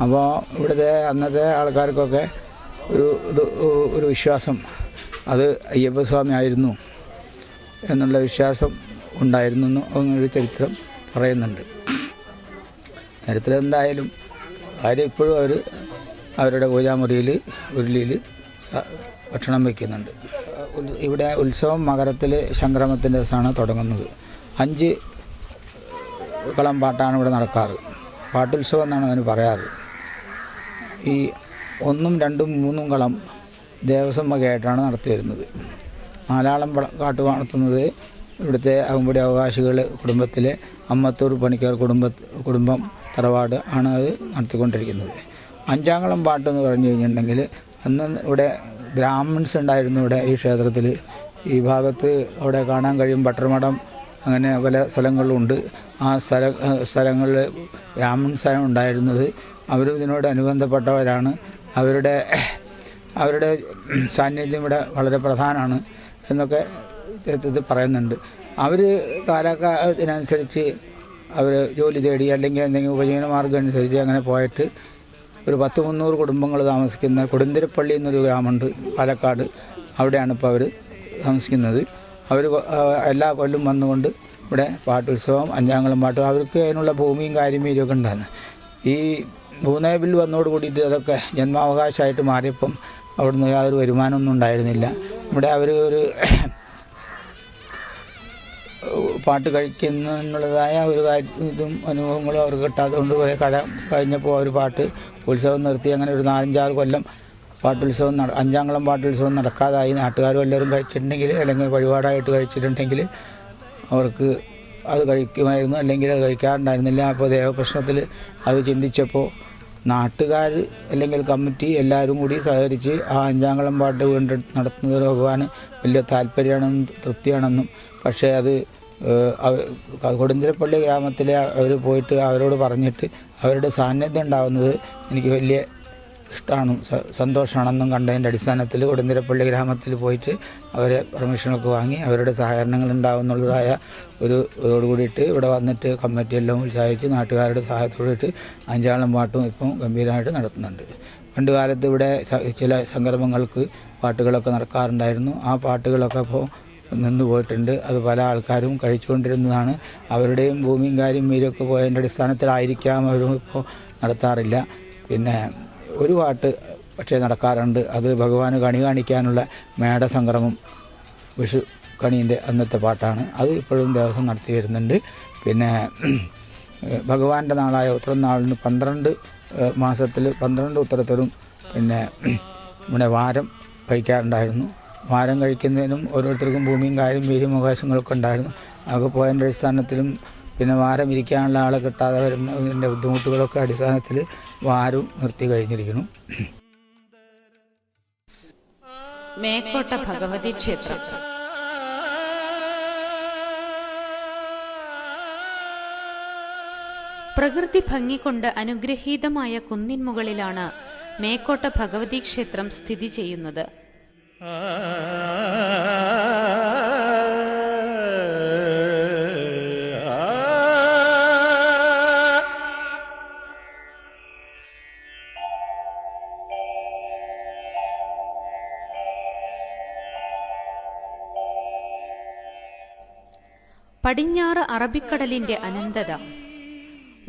അപ്പോൾ ഇവിടുത്തെ അന്നത്തെ ആൾക്കാർക്കൊക്കെ ഒരു വിശ്വാസം അത് അയ്യപ്പസ്വാമി ആയിരുന്നു എന്നുള്ള വിശ്വാസം ഉണ്ടായിരുന്നു എന്നൊരു ചരിത്രം പറയുന്നുണ്ട്. ചരിത്രം എന്തായാലും കാര്യം ഇപ്പോഴും അവരുടെ പൂജാമുറിയിൽ ഉരുളിയിൽ ഭക്ഷണം വയ്ക്കുന്നുണ്ട്. ഇവിടെ ഉത്സവം മകരത്തിൽ സംക്രമത്തിൻ്റെ ദിവസമാണ് തുടങ്ങുന്നത്. 5 കളം പാട്ടാണ് ഇവിടെ നടക്കാറ്. പാട്ടുത്സവം എന്നാണ് അതിന് പറയാറ്. ഈ 1, 2, 3 കളം ദേവസ്വം വകയായിട്ടാണ് നടത്തി വരുന്നത്. 4 കാട്ട് നടത്തുന്നത് ഇവിടുത്തെ അകമ്പടി അവകാശികൾ കുടുംബത്തിലെ അമ്മത്തൂർ പണിക്കർ കുടുംബം തറവാട് ആണ് അത് നടത്തിക്കൊണ്ടിരിക്കുന്നത്. 5 കളം പാട്ട് എന്ന് പറഞ്ഞു കഴിഞ്ഞിട്ടുണ്ടെങ്കിൽ അന്ന് ഇവിടെ ബ്രാഹ്മിൺസ് ഉണ്ടായിരുന്നു. ഇവിടെ ഈ ക്ഷേത്രത്തിൽ ഈ ഭാഗത്ത് അവിടെ കാണാൻ കഴിയും. ഭട്ടർമഠം അങ്ങനെ പല സ്ഥലങ്ങളുണ്ട്. ആ സ്ഥലങ്ങളിൽ ബ്രാഹ്മിൺസാണ് ഉണ്ടായിരുന്നത്. അവർ ഇതിനോട് അനുബന്ധപ്പെട്ടവരാണ്. അവരുടെ സാന്നിധ്യം ഇവിടെ വളരെ പ്രധാനമാണ് എന്നൊക്കെ ഇത് പറയുന്നുണ്ട്. അവർ കാലത്തിനനുസരിച്ച് അവർ ജോലി തേടി അല്ലെങ്കിൽ എന്തെങ്കിലും ഉപജീവന മാർഗ്ഗം അനുസരിച്ച് അങ്ങനെ പോയിട്ട് ഒരു 10-300 കുടുംബങ്ങൾ താമസിക്കുന്ന കൊടുന്തിരപ്പള്ളി എന്നൊരു ഗ്രാമമുണ്ട് പാലക്കാട്. അവിടെയാണ് ഇപ്പോൾ അവർ താമസിക്കുന്നത്. അവർ എല്ലാ കൊല്ലം വന്നുകൊണ്ട് ഇവിടെ പാട്ടുത്സവം 5 കളം പാട്ടും അവർക്ക് അതിനുള്ള ഭൂമിയും കാര്യമേരിയൊക്കെ ഉണ്ടായിരുന്നു. ഈ ഭൂനയ ബിൽ വന്നോട് കൂടിയിട്ട് അതൊക്കെ ജന്മാവകാശമായിട്ട് മാറിയപ്പം അവിടുന്ന് യാതൊരു വരുമാനമൊന്നും ഉണ്ടായിരുന്നില്ല. ഇവിടെ അവർ ഒരു പാട്ട് കഴിക്കുന്നതിനുള്ളതായ ഒരു ഇതും അനുഭവങ്ങളും അവർക്ക് കിട്ടാത്തതുകൊണ്ട് കുറേ കഴിഞ്ഞപ്പോൾ അവർ പാട്ട് ഉത്സവം നിർത്തി. അങ്ങനെ ഒരു 4-5 കൊല്ലം പാട്ടുത്സവം 5 കളം പാട്ടുത്സവം നടക്കാതായി. നാട്ടുകാരും എല്ലാവരും കഴിച്ചിട്ടുണ്ടെങ്കിൽ അല്ലെങ്കിൽ വഴിപാടായിട്ട് കഴിച്ചിട്ടുണ്ടെങ്കിൽ അവർക്ക് അത് കഴിക്കുമായിരുന്നു, അല്ലെങ്കിൽ അത് കഴിക്കാറുണ്ടായിരുന്നില്ല. അപ്പോൾ ദേവപ്രശ്നത്തിൽ അത് ചിന്തിച്ചപ്പോൾ നാട്ടുകാർ അല്ലെങ്കിൽ കമ്മിറ്റി എല്ലാവരും കൂടി സഹകരിച്ച് ആ 5 കളം പാട്ട് വീണ്ടും നടത്തുന്നത് ഭഗവാന് വലിയ താല്പര്യമാണെന്നും തൃപ്തിയാണെന്നും, പക്ഷേ അത് കൊടുന്തിരപ്പള്ളി ഗ്രാമത്തിലെ അവർ പോയിട്ട് അവരോട് പറഞ്ഞിട്ട് അവരുടെ സാന്നിധ്യം ഉണ്ടാകുന്നത് എനിക്ക് വലിയ ഇഷ്ടമാണ്, സന്തോഷമാണെന്നും കണ്ടതിൻ്റെ അടിസ്ഥാനത്തിൽ കൊടുന്തിരപ്പള്ളി ഗ്രാമത്തിൽ പോയിട്ട് അവരെ പെർമിഷനൊക്കെ വാങ്ങി അവരുടെ സഹകരണങ്ങൾ ഉണ്ടാകുന്നുള്ളതായ ഒരു ഇതോട് കൂടിയിട്ട് ഇവിടെ വന്നിട്ട് കമ്മിറ്റി എല്ലാം ഉത്സാഹിച്ച് നാട്ടുകാരുടെ സഹായത്തോടിയിട്ട് 5 കളം പാട്ടും ഇപ്പം ഗംഭീരമായിട്ട് നടത്തുന്നുണ്ട്. പണ്ട് കാലത്ത് ഇവിടെ ചില സംക്രമങ്ങൾക്ക് പാട്ടുകളൊക്കെ നടക്കാറുണ്ടായിരുന്നു. ആ പാട്ടുകളൊക്കെ ഇപ്പോൾ നിന്ന് പോയിട്ടുണ്ട്. അത് പല ആൾക്കാരും കഴിച്ചുകൊണ്ടിരുന്നതാണ്. അവരുടെയും ഭൂമിയും കാര്യം മീരൊക്കെ പോയതിൻ്റെ അടിസ്ഥാനത്തിലായിരിക്കാം അവരും ഇപ്പോൾ നടത്താറില്ല. പിന്നെ ഒരു പാട്ട് പക്ഷേ നടക്കാറുണ്ട്. അത് ഭഗവാന് കണി കാണിക്കാനുള്ള മേടസംക്രമം വിഷു കണീൻ്റെ അന്നത്തെ പാട്ടാണ്. അത് ഇപ്പോഴും ദിവസം നടത്തി വരുന്നുണ്ട്. പിന്നെ ഭഗവാന്റെ നാളായ ഉത്രനാളിന് 12 മാസത്തിൽ 12 ഉത്തരത്തിലും പിന്നെ ഇവിടെ വാരം കഴിക്കാറുണ്ടായിരുന്നു. വാരം കഴിക്കുന്നതിനും ഓരോരുത്തർക്കും ഭൂമിയും കാര്യം വീര്യം അവകാശങ്ങളൊക്കെ ഉണ്ടായിരുന്നു. അതൊക്കെ പോയതിൻ്റെ അടിസ്ഥാനത്തിലും പിന്നെ വാരം ഇരിക്കാനുള്ള ആളെ കിട്ടാതെ വരുന്നതിൻ്റെ ബുദ്ധിമുട്ടുകളൊക്കെ അടിസ്ഥാനത്തിൽ വാരം നിർത്തി കഴിഞ്ഞിരിക്കുന്നു. മേക്കോട്ട ഭഗവതി ക്ഷേത്രം പ്രകൃതി ഭംഗി കൊണ്ട് അനുഗ്രഹീതമായ കുന്നിൻ മുകളിലാണ് മേക്കോട്ട ഭഗവതി ക്ഷേത്രം സ്ഥിതി ചെയ്യുന്നത്. പടിഞ്ഞാറ് അറബിക്കടലിന്റെ അനന്തത,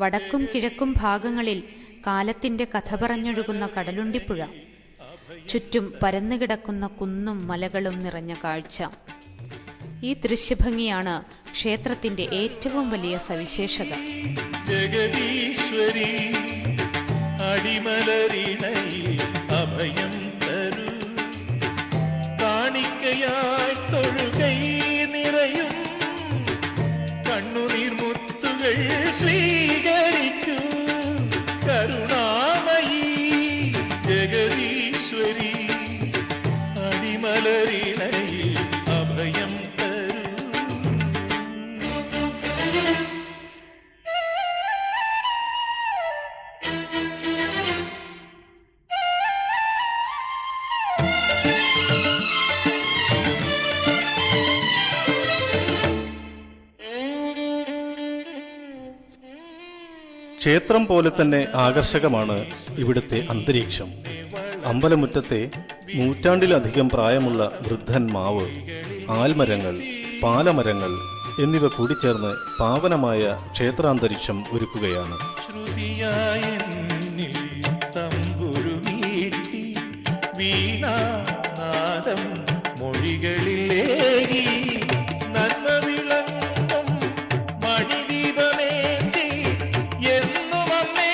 വടക്കും കിഴക്കും ഭാഗങ്ങളിൽ കാലത്തിന്റെ കഥ പറഞ്ഞൊഴുകുന്ന കടലുണ്ടിപ്പുഴ, ചുറ്റും പരന്നുകിടക്കുന്ന കുന്നും മലകളും നിറഞ്ഞ കാഴ്ച. ഈ ദൃശ്യഭംഗിയാണ് ക്ഷേത്രത്തിന്റെ ഏറ്റവും വലിയ സവിശേഷത. ജഗദീശ്വരി അടിമലരിണയിൽ അഭയം തരൂ, കാണിക്കയായി തൊഴുകൈ നിറയും കണ്ണുനീർമുത്തുകൾ സ്വീകരിക്കൂ, കരുണാമയി ജഗദീശ്വരി അടിമലരിണയിൽ അഭയം തരൂ. ക്ഷേത്രം പോലെ തന്നെ ആകർഷകമാണ് ഇവിടുത്തെ അന്തരീക്ഷം. അമ്പലമുറ്റത്തെ നൂറ്റാണ്ടിലധികം പ്രായമുള്ള വൃദ്ധൻ മാവ്, ആൽമരങ്ങൾ, പാലമരങ്ങൾ എന്നിവ കൂടിച്ചേർന്ന് പാവനമായ ക്ഷേത്രാന്തരീക്ഷം ഒരുക്കുകയാണ്. ശ്രുതിയായെന്നിൽ തമ്പുരു മീട്ടി വീണാനാദം മൊഴികളിലേകി നന്മ വിളങ്ങും മണിദീപമേന്തി എന്നും അമ്മേ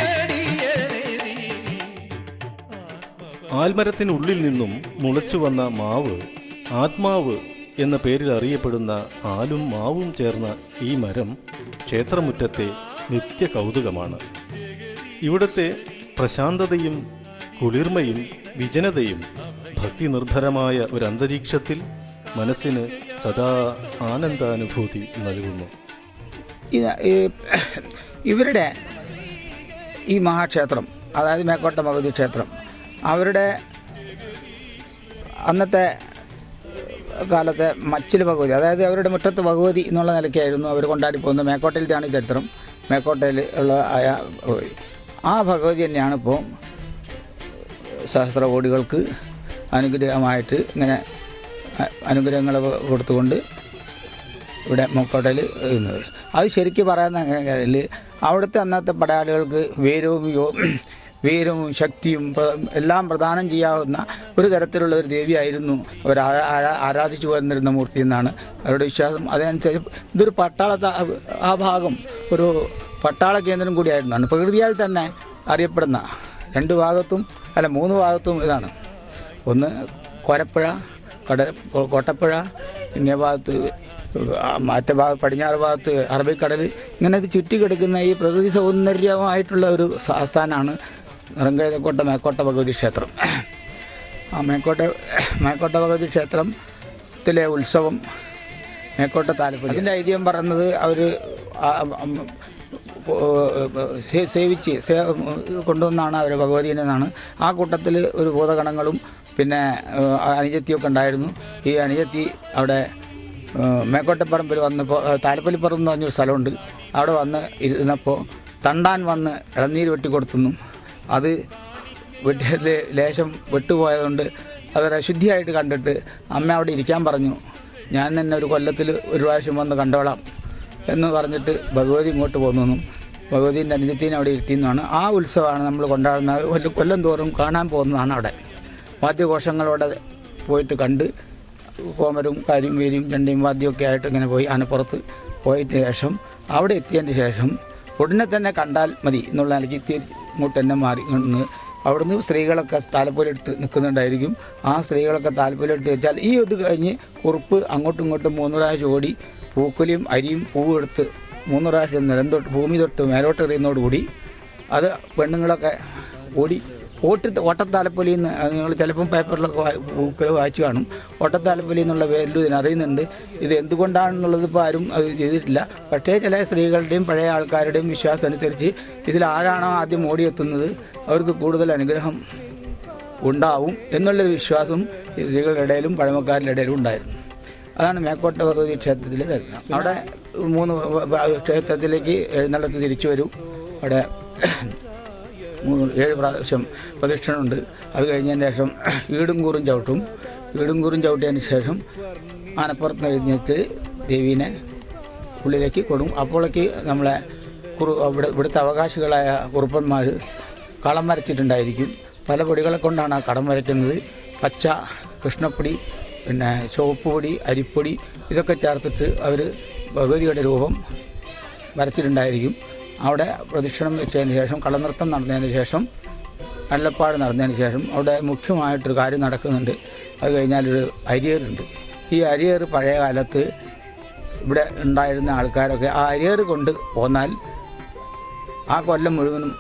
അടിയനേ. ആൽമരത്തിനുള്ളിൽ നിന്നും മുളച്ചു വന്ന മാവ് ആത്മാവ് എന്ന പേരിൽ അറിയപ്പെടുന്ന ആലും മാവും ചേർന്ന ഈ മരം ക്ഷേത്രമുറ്റത്തെ നിത്യ കൗതുകമാണ്. ഇവിടുത്തെ പ്രശാന്തതയും കുളിർമയും വിജനതയും ഭക്തി നിർഭരമായ ഒരു അന്തരീക്ഷത്തിൽ മനസ്സിന് സദാ ആനന്ദാനുഭൂതി നൽകുന്നു. ഇവരുടെ ഈ മഹാക്ഷേത്രം, അതായത് മേക്കോട്ട ഭഗവതി ക്ഷേത്രം, അവരുടെ അന്നത്തെ കാലത്തെ മച്ചിൽ ഭഗവതി, അതായത് അവരുടെ മുറ്റത്ത് ഭഗവതി എന്നുള്ള നിലയ്ക്കായിരുന്നു അവർ കൊണ്ടാടി പോകുന്നത്. മേക്കോട്ടയിലാണ് ഈ ചരിത്രം. മേക്കോട്ടയിൽ ഉള്ള ആയ ഭഗവതി, ആ ഭഗവതി തന്നെയാണ് ഇപ്പോൾ സഹസ്രകോടികൾക്ക് അനുഗ്രഹമായിട്ട് ഇങ്ങനെ അനുഗ്രഹങ്ങൾ കൊടുത്തുകൊണ്ട് ഇവിടെ മേക്കോട്ടയിൽ ഇരുന്നത്. അത് ശരിക്കും പറയുന്ന അവിടുത്തെ അന്നത്തെ പടയാളികൾക്ക് വീരവും ശക്തിയും എല്ലാം പ്രദാനം ചെയ്യാവുന്ന ഒരു തരത്തിലുള്ള ഒരു ദേവിയായിരുന്നു അവർ ആരാധിച്ചു വന്നിരുന്ന മൂർത്തി എന്നാണ് അവരുടെ വിശ്വാസം. അതനുസരിച്ച് ഇതൊരു ആ ഭാഗം ഒരു പട്ടാള കേന്ദ്രം കൂടിയായിരുന്നു. പ്രകൃതിയാൽ തന്നെ അറിയപ്പെടുന്ന 2 ഭാഗത്തും 3 ഭാഗത്തും ഇതാണ്. ഒന്ന് കോരപ്പുഴ, കോട്ടപ്പുഴ, ഇങ്ങേ ഭാഗത്ത് മറ്റേ പടിഞ്ഞാറ് ഭാഗത്ത് അറബിക്കടൽ, ഇങ്ങനെ ഇത് ചുറ്റിക്കിടക്കുന്ന ഈ പ്രകൃതി സൗന്ദര്യമായിട്ടുള്ള ഒരു സ്ഥാനമാണ് നിറങ്കൈതക്കോട്ട മേക്കോട്ട ഭഗവതി ക്ഷേത്രം. ആ മേക്കോട്ട ഭഗവതി ക്ഷേത്രത്തിലെ ഉത്സവം മേക്കോട്ട താലപ്പൊലി. അതിൻ്റെ ഐതിഹ്യം പറയുന്നത് അവർ സേവിച്ച് കൊണ്ടുവന്നാണ് അവർ ഭഗവതിയെന്നാണ്. ആ കൂട്ടത്തിൽ ഒരു ഭൂതഗണങ്ങളും പിന്നെ അനുജത്തിയൊക്കെ ഉണ്ടായിരുന്നു. ഈ അനുജത്തി അവിടെ മേക്കോട്ടപ്പറമ്പിൽ വന്നപ്പോൾ, താലപ്പൊലിപ്പറമ്പ് എന്ന് പറഞ്ഞൊരു സ്ഥലമുണ്ട്, അവിടെ വന്ന് ഇരുന്നപ്പോൾ തണ്ടാൻ വന്ന് ഇളനീര് വെട്ടിക്കൊടുത്തുന്നു. അത് വെട്ടിയതിൽ ലേശം വെട്ടുപോയതുകൊണ്ട് അതൊരു അശുദ്ധിയായിട്ട് കണ്ടിട്ട് അമ്മ അവിടെ ഇരിക്കാൻ പറഞ്ഞു. ഞാൻ തന്നെ ഒരു കൊല്ലത്തിൽ ഒരു പ്രാവശ്യം വന്ന് കണ്ടോളാം എന്ന് പറഞ്ഞിട്ട് ഭഗവതി ഇങ്ങോട്ട് പോന്നു. ഭഗവതിൻ്റെ അനുജത്തിനെ അവിടെ ഇരുത്തിയെന്നാണ്. ആ ഉത്സവമാണ് നമ്മൾ കൊണ്ടാടുന്നത്. കൊല്ലം തോറും കാണാൻ പോകുന്നതാണ്. അവിടെ വാദ്യഘോഷങ്ങളോടെ പോയിട്ട് കണ്ട് കോമരും കാര്യം വീരിയും ചണ്ടിയും വാദ്യമൊക്കെ ആയിട്ട് ഇങ്ങനെ പോയി ആനപ്പുറത്ത് പോയിട്ട് ശേഷം അവിടെ എത്തിയതിന് ശേഷം ഉടനെ തന്നെ കണ്ടാൽ മതി എന്നുള്ള നിലയ്ക്ക് ഇങ്ങോട്ട് തന്നെ മാറി നിന്ന് അവിടുന്ന് സ്ത്രീകളൊക്കെ താലപ്പൊലെടുത്ത് നിൽക്കുന്നുണ്ടായിരിക്കും. ആ സ്ത്രീകളൊക്കെ താലപ്പൊലെടുത്ത് വെച്ചാൽ ഈ ഇത് കഴിഞ്ഞ് കുറുപ്പ് അങ്ങോട്ടും ഇങ്ങോട്ടും 3 പ്രാവശ്യം ഓടി പൂക്കുലിയും അരിയും പൂവും എടുത്ത് 3 പ്രാവശ്യം നിലം തൊട്ട് ഭൂമി തൊട്ട് മേലോട്ട് എറിയുന്നതോടുകൂടി അത് പെണ്ണുങ്ങളൊക്കെ ഓട്ടത്താലപ്പൊലിയിൽ നിന്ന്, നിങ്ങൾ ചിലപ്പം പേപ്പറിലൊക്കെ പൂക്കൾ വായിച്ചു കാണും, ഓട്ടത്താലപ്പൊലി എന്നുള്ള പേരിലും ഇതിനറിയുന്നുണ്ട്. ഇത് എന്തുകൊണ്ടാണെന്നുള്ളത് ഇപ്പോൾ ആരും അത് ചെയ്തിട്ടില്ല. പക്ഷേ ചില സ്ത്രീകളുടെയും പഴയ ആൾക്കാരുടെയും വിശ്വാസം അനുസരിച്ച് ഇതിൽ ആരാണോ ആദ്യം ഓടിയെത്തുന്നത് അവർക്ക് കൂടുതൽ അനുഗ്രഹം ഉണ്ടാവും എന്നുള്ളൊരു വിശ്വാസം ഈ സ്ത്രീകളുടെ ഇടയിലും പഴമക്കാരുടെ ഇടയിലും ഉണ്ടായിരുന്നു. അതാണ് മേക്കോട്ട ഭഗവതി ക്ഷേത്രത്തിൽ തരുന്നത്. അവിടെ 3 ക്ഷേത്രത്തിലേക്ക് എഴുന്നള്ളത്ത് തിരിച്ചു വരും. അവിടെ 7 പ്രാവശ്യം പ്രദക്ഷിണമുണ്ട്. അത് കഴിഞ്ഞതിന് ശേഷം ഈടും കൂറും ചവിട്ടിയതിന് ശേഷം ആനപ്പുറത്ത് എഴുന്നേറ്റ് ദേവീനെ ഉള്ളിലേക്ക് കൊടുക്കും. അപ്പോഴേക്ക് നമ്മളെ ഇവിടുത്തെ അവകാശികളായ കുറുപ്പന്മാർ കളം വരച്ചിട്ടുണ്ടായിരിക്കും. പല പൊടികളെ കൊണ്ടാണ് ആ കളം വരയ്ക്കുന്നത്. പച്ച, കൃഷ്ണപ്പൊടി, പിന്നെ ചുവപ്പ് പൊടി, അരിപ്പൊടി ഇതൊക്കെ ചേർത്തിട്ട് അവർ ഭഗവതിയുടെ രൂപം വരച്ചിട്ടുണ്ടായിരിക്കും. അവിടെ പ്രദക്ഷിണം വെച്ചതിന് ശേഷം കളനൃത്തം നടന്നതിന് ശേഷം അള്ളപ്പാട് നടന്നതിന് ശേഷം അവിടെ മുഖ്യമായിട്ടൊരു കാര്യം നടക്കുന്നുണ്ട്. അത് കഴിഞ്ഞാലൊരു അരിയേറുണ്ട്. ഈ അരിയേറ് പഴയ കാലത്ത് ഇവിടെ ഉണ്ടായിരുന്ന ആൾക്കാരൊക്കെ ആ അരിയേറ് കൊണ്ട് പോന്നാൽ ആ കൊല്ലം മുഴുവനും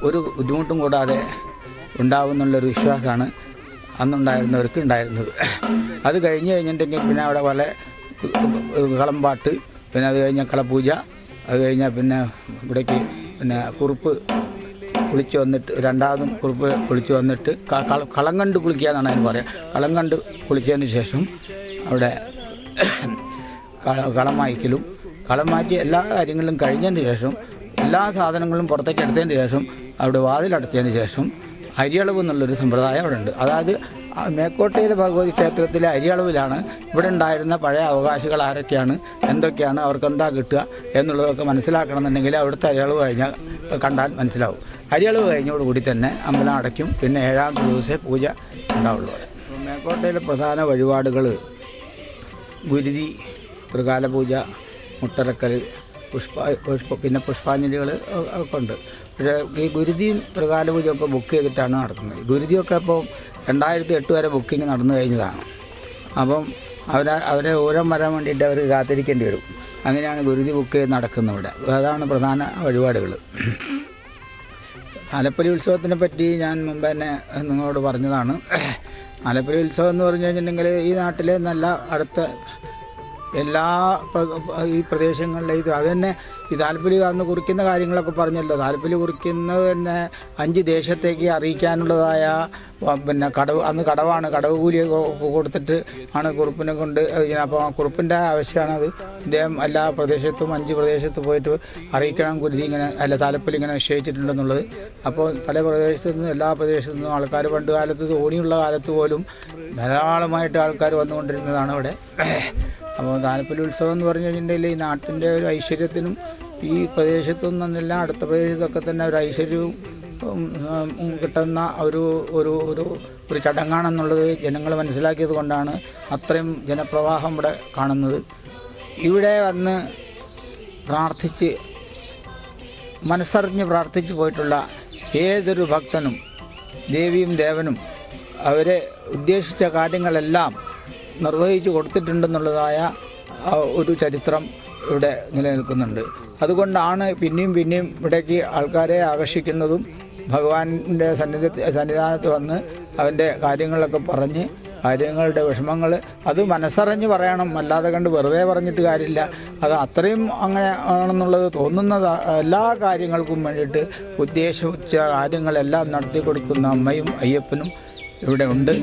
ഒരു ബുദ്ധിമുട്ടും കൂടാതെ ഉണ്ടാവുമെന്നുള്ളൊരു വിശ്വാസമാണ് അന്നുണ്ടായിരുന്നവർക്ക് ഉണ്ടായിരുന്നത്. അത് കഴിഞ്ഞിട്ടുണ്ടെങ്കിൽ പിന്നെ അവിടെ പല കളമ്പാട്ട്, പിന്നെ അത് കഴിഞ്ഞാൽ കളപൂജ, അത് കഴിഞ്ഞാൽ പിന്നെ ഇവിടേക്ക് പിന്നെ കുറുപ്പ് കുളിച്ച് വന്നിട്ട് രണ്ടാമതും കുറുപ്പ് കുളിച്ച് വന്നിട്ട് കളം കണ്ട് കുളിക്കുക എന്നാണ് അതിന് പറയുക. കളം കണ്ട് കുളിച്ചതിന് ശേഷം അവിടെ കളം മായ്ക്കലും കളം മാറ്റി എല്ലാ കാര്യങ്ങളും കഴിഞ്ഞതിന് ശേഷം എല്ലാ സാധനങ്ങളും പുറത്തേക്ക് എടുത്തതിന് ശേഷം അവിടെ വാതിലടച്ചതിന് ശേഷം അരിയളവ് എന്നുള്ളൊരു സമ്പ്രദായം അവിടെ ഉണ്ട്. അതായത് മേക്കോട്ടയിലെ ഭഗവതി ക്ഷേത്രത്തിലെ അരിയളവിലാണ് ഇവിടെ ഉണ്ടായിരുന്ന പഴയ അവകാശികൾ ആരൊക്കെയാണ്, എന്തൊക്കെയാണ്, അവർക്ക് എന്താ കിട്ടുക എന്നുള്ളതൊക്കെ മനസ്സിലാക്കണമെന്നുണ്ടെങ്കിൽ അവിടുത്തെ അരിയളവ് കഴിഞ്ഞാൽ കണ്ടാൽ മനസ്സിലാവും. അരിയളവ് കഴിഞ്ഞോടുകൂടി തന്നെ അമ്പലം അടയ്ക്കും. പിന്നെ 7ാമത്തെ ദിവസമേ പൂജ ഉണ്ടാവുള്ളൂ. മേക്കോട്ടയിലെ പ്രധാന വഴിപാടുകൾ ഗുരുതി, ത്രികാല പൂജ, മുട്ടറക്കൽ, പിന്നെ പുഷ്പാഞ്ജലികൾ ഒക്കെ ഉണ്ട്. പക്ഷേ ഈ ഗുരുതിയും ത്രികാല പൂജയൊക്കെ ബുക്ക് ചെയ്തിട്ടാണ് നടത്തുന്നത്. ഗുരുതിയൊക്കെ ഇപ്പോൾ 2008 വരെ ബുക്കിംഗ് നടന്നു കഴിഞ്ഞതാണ്. അപ്പം അവരെ ഊഴം വരാൻ വേണ്ടിയിട്ട് അവർ കാത്തിരിക്കേണ്ടി വരും. അങ്ങനെയാണ് ഗുരുതി ബുക്ക് ചെയ്ത് നടക്കുന്നത് ഇവിടെ. അതാണ് പ്രധാന വഴിപാടുകൾ. ആലപ്പുഴ ഉത്സവത്തിനെ പറ്റി ഞാൻ മുമ്പ് തന്നെ നിങ്ങളോട് പറഞ്ഞതാണ്. ആലപ്പുഴ ഉത്സവം എന്ന് പറഞ്ഞു കഴിഞ്ഞിട്ടുണ്ടെങ്കിൽ ഈ നാട്ടിലെ നല്ല അടുത്ത എല്ലാ ഈ പ്രദേശങ്ങളിലെ അത് തന്നെ ഈ താലപ്പൊലി അന്ന് കുറിക്കുന്ന കാര്യങ്ങളൊക്കെ പറഞ്ഞല്ലോ. താലപ്പൊലി കുറിക്കുന്നത് തന്നെ 5 ദേശത്തേക്ക് അറിയിക്കാനുള്ളതായ പിന്നെ അന്ന് കടവ് കൂലി കൊടുത്തിട്ട് ആണ് കുറുപ്പിനെ കൊണ്ട്. അപ്പോൾ ആ കുറുപ്പിൻ്റെ ആവശ്യമാണ് അത്. ഇദ്ദേഹം എല്ലാ പ്രദേശത്തും 5 പ്രദേശത്ത് പോയിട്ട് അറിയിക്കണം ഗുരുതി ഇങ്ങനെ താലപ്പൊലി ഇങ്ങനെ നിശ്ചയിച്ചിട്ടുണ്ടെന്നുള്ളത്. അപ്പോൾ പല പ്രദേശത്തു നിന്നും എല്ലാ പ്രദേശത്തു നിന്നും ആൾക്കാർ പണ്ട് കാലത്ത് തോണിയുള്ള കാലത്ത് പോലും ധാരാളമായിട്ട് ആൾക്കാർ വന്നുകൊണ്ടിരുന്നതാണ് ഇവിടെ. അപ്പോൾ താലപ്പൊലി ഉത്സവം എന്ന് പറഞ്ഞു കഴിഞ്ഞിട്ടുണ്ടെങ്കിൽ ഈ നാട്ടിൻ്റെ ഒരു ഐശ്വര്യത്തിനും ഈ പ്രദേശത്തു നിന്നെല്ലാം അടുത്ത പ്രദേശത്തൊക്കെ തന്നെ ഒരു ഐശ്വര്യവും കിട്ടുന്ന ഒരു ചടങ്ങാണെന്നുള്ളത് ജനങ്ങൾ മനസ്സിലാക്കിയത് കൊണ്ടാണ് അത്രയും ജനപ്രവാഹം ഇവിടെ കാണുന്നത്. ഇവിടെ വന്ന് പ്രാർത്ഥിച്ച് മനസ്സറിഞ്ഞ് പ്രാർത്ഥിച്ചു പോയിട്ടുള്ള ഏതൊരു ഭക്തനും ദേവിയും ദേവനും അവരെ ഉദ്ദേശിച്ച കാര്യങ്ങളെല്ലാം നിർവഹിച്ചു കൊടുത്തിട്ടുണ്ടെന്നുള്ളതായ ഒരു ചരിത്രം ഇവിടെ നിലനിൽക്കുന്നുണ്ട്. അതുകൊണ്ടാണ് പിന്നെയും ഇവിടേക്ക് ആൾക്കാരെ ആകർഷിക്കുന്നതും. ഭഗവാന്റെ സന്നിധാനത്ത് വന്ന് അവൻ്റെ കാര്യങ്ങളൊക്കെ പറഞ്ഞ് കാര്യങ്ങളുടെ വിഷമങ്ങൾ അത് മനസ്സറിഞ്ഞ് പറയണം, അല്ലാതെ കണ്ട് വെറുതെ പറഞ്ഞിട്ട് കാര്യമില്ല. അത് അത്രയും അങ്ങനെ ആണെന്നുള്ളത് തോന്നുന്ന എല്ലാ കാര്യങ്ങൾക്കും വേണ്ടിയിട്ട് ഉദ്ദേശിച്ച കാര്യങ്ങളെല്ലാം നടത്തി കൊടുക്കുന്ന അമ്മയും അയ്യപ്പനും ഇവിടെ ഉണ്ട്.